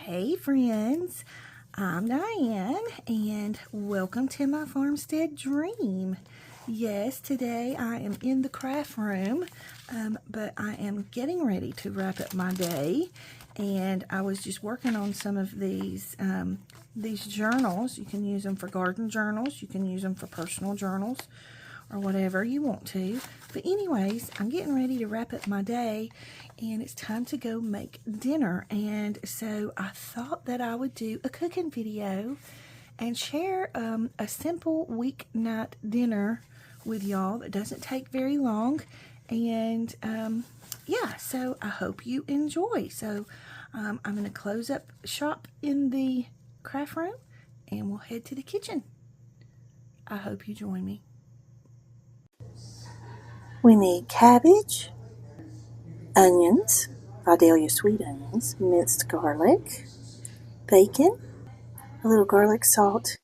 Hey friends, I'm Diane and welcome to my farmstead dream. Yes, today I am in the craft room, but I am getting ready to wrap up my day, and I was just working on some of these journals. You can use them for garden journals, you can use them for personal journals, or whatever you want to. But anyways, I'm getting ready to wrap up my day and it's time to go make dinner. And so I thought that I would do a cooking video and share a simple weeknight dinner with y'all that doesn't take very long. And yeah, so I hope you enjoy. So I'm going to close up shop in the craft room and we'll head to the kitchen. I hope you join me. We need cabbage, onions, Vidalia sweet onions, minced garlic, bacon, a little garlic salt,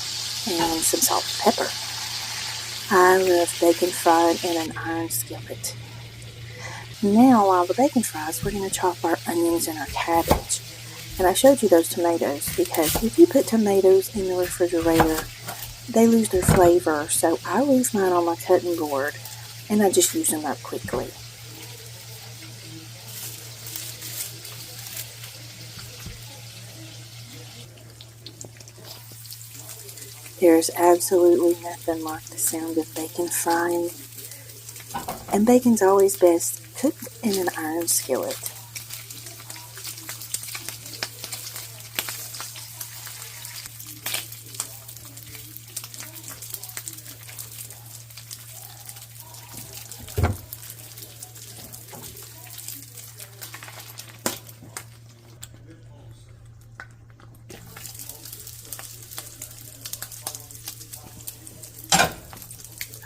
and some salt and pepper. I love bacon fried in an iron skillet. Now, while the bacon fries, we're going to chop our onions and our cabbage. And I showed you those tomatoes because if you put tomatoes in the refrigerator, they lose their flavor. So I leave mine on my cutting board and I just use them up quickly. There's absolutely nothing like the sound of bacon frying, and bacon's always best cooked in an iron skillet.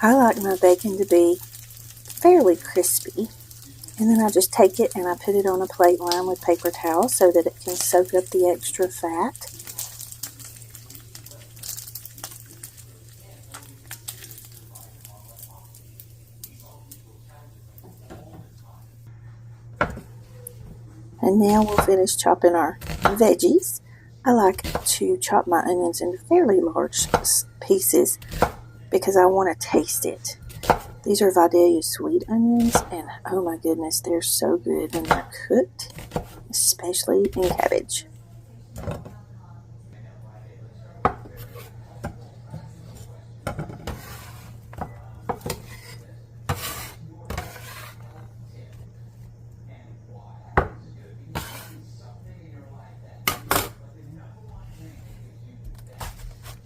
I like my bacon to be fairly crispy, and then I just take it and I put it on a plate lined with paper towel so that it can soak up the extra fat. And now we'll finish chopping our veggies. I like to chop my onions into fairly large pieces because I want to taste it. These are Vidalia sweet onions, and oh my goodness, they're so good when they're cooked, especially in cabbage.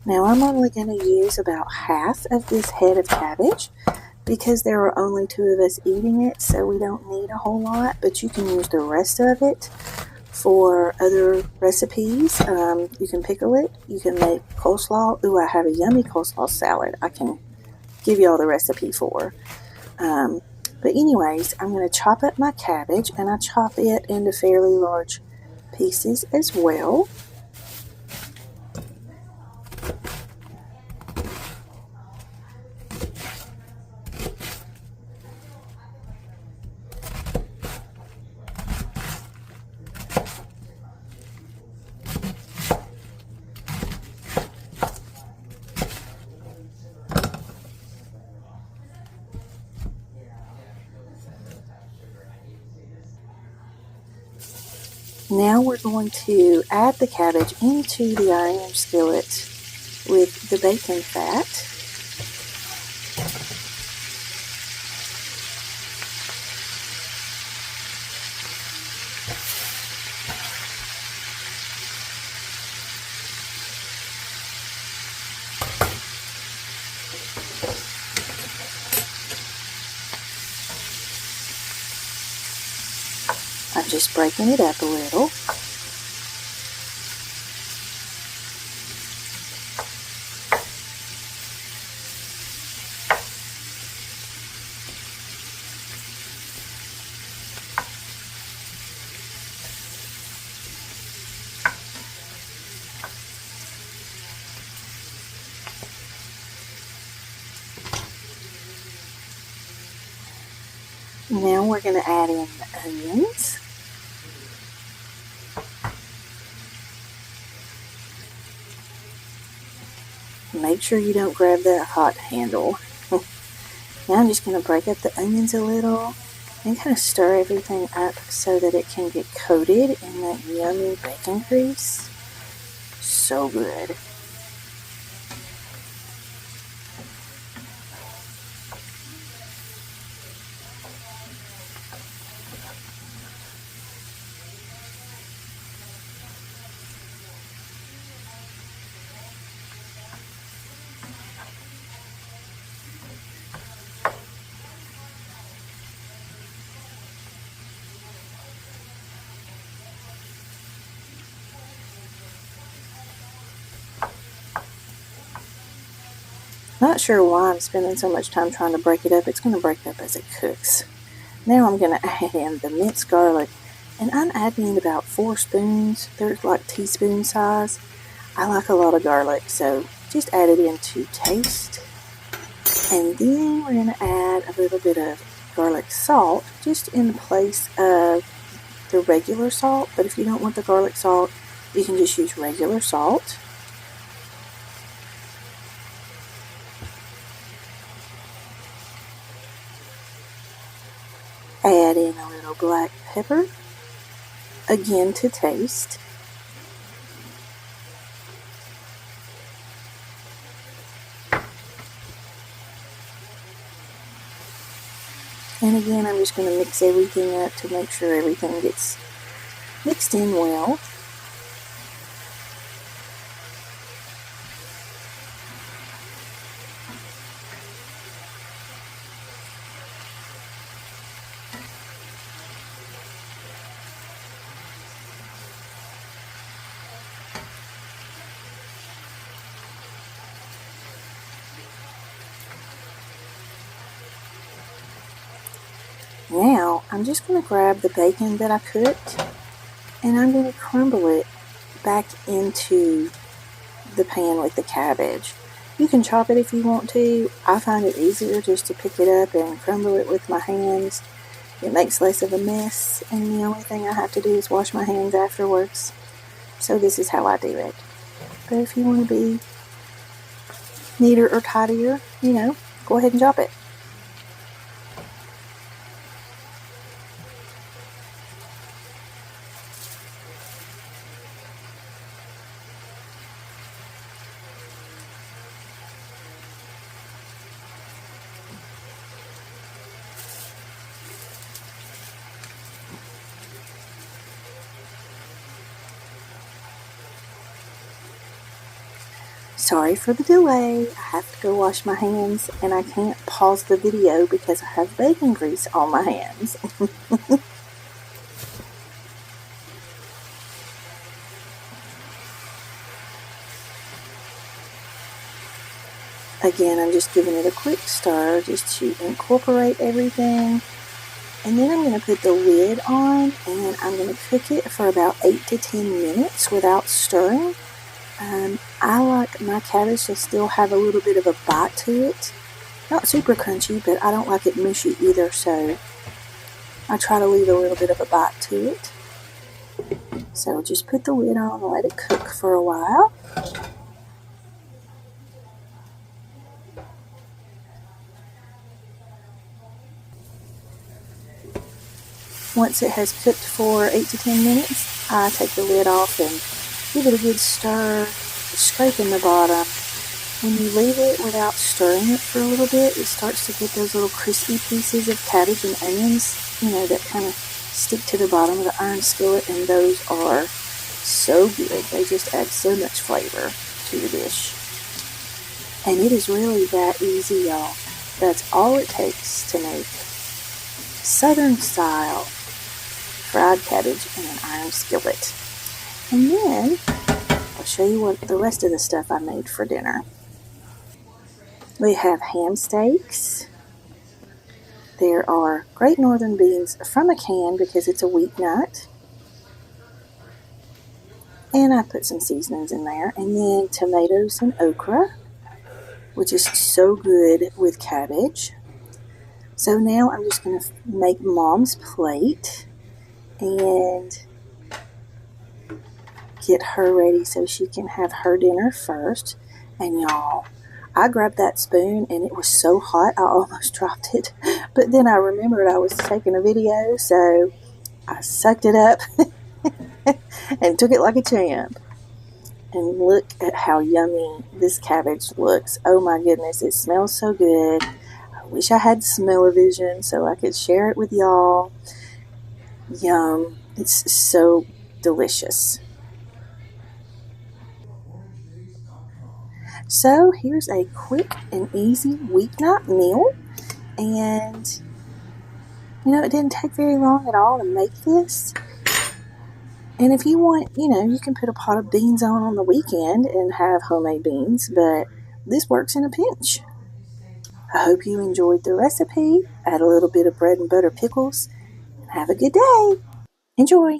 Now I'm only going to use about half of this head of cabbage because there are only 2 of us eating it, so we don't need a whole lot, but you can use the rest of it for other recipes. You can pickle it, you can make coleslaw. Ooh, I have a yummy coleslaw salad I can give you all the recipe for. But anyways, I'm going to chop up my cabbage, and I chop it into fairly large pieces as well. Now we're going to add the cabbage into the iron skillet with the bacon fat. I'm just breaking it up a little. Now we're going to add in the onions. make sure you don't grab that hot handle. Now I'm just going to break up the onions a little and kind of stir everything up so that it can get coated in that yummy bacon grease. So good. Not sure why I'm spending so much time trying to break it up. It's going to break up as it cooks. Now I'm going to add in the minced garlic, and I'm adding in about 4 spoons. They're like teaspoon size. I like a lot of garlic, so just add it in to taste. And then we're going to add a little bit of garlic salt, just in place of the regular salt. But if you don't want the garlic salt, you can just use regular salt. Add in a little black pepper, again to taste. And again, I'm just going to mix everything up to make sure everything gets mixed in well. Now, I'm just going to grab the bacon that I cooked, and I'm going to crumble it back into the pan with the cabbage. You can chop it if you want to. I find it easier just to pick it up and crumble it with my hands. It makes less of a mess, and the only thing I have to do is wash my hands afterwards. So this is how I do it. But if you want to be neater or tidier, go ahead and chop it. Sorry for the delay. I have to go wash my hands, and I can't pause the video because I have bacon grease on my hands. Again, I'm just giving it a quick stir just to incorporate everything. And then I'm going to put the lid on, and I'm going to cook it for about 8 to 10 minutes without stirring. I like my cabbage to still have a little bit of a bite to it. Not super crunchy, but I don't like it mushy either, so I try to leave a little bit of a bite to it. So just put the lid on and let it cook for a while. Once it has cooked for 8 to 10 minutes, I take the lid off and give it a good stir, scraping the bottom. When you leave it without stirring it for a little bit, it starts to get those little crispy pieces of cabbage and onions, that kind of stick to the bottom of the iron skillet, and those are so good. They just add so much flavor to your dish. And it is really that easy, y'all. That's all it takes to make Southern style fried cabbage in an iron skillet. And then I'll show you what the rest of the stuff I made for dinner. We have ham steaks. There are Great Northern beans from a can because it's a weeknight. And I put some seasonings in there. And then tomatoes and okra, which is so good with cabbage. So now I'm just going to make Mom's plate and get her ready so she can have her dinner first. And y'all, I grabbed that spoon and it was so hot I almost dropped it. But then I remembered I was taking a video, so I sucked it up and took it like a champ. And look at how yummy this cabbage looks. Oh my goodness, it smells so good. I wish I had smell-o-vision so I could share it with y'all. Yum. It's so delicious. So here's a quick and easy weeknight meal. And, it didn't take very long at all to make this. And if you want, you can put a pot of beans on the weekend and have homemade beans, but this works in a pinch. I hope you enjoyed the recipe. Add a little bit of bread and butter pickles. Have a good day. Enjoy.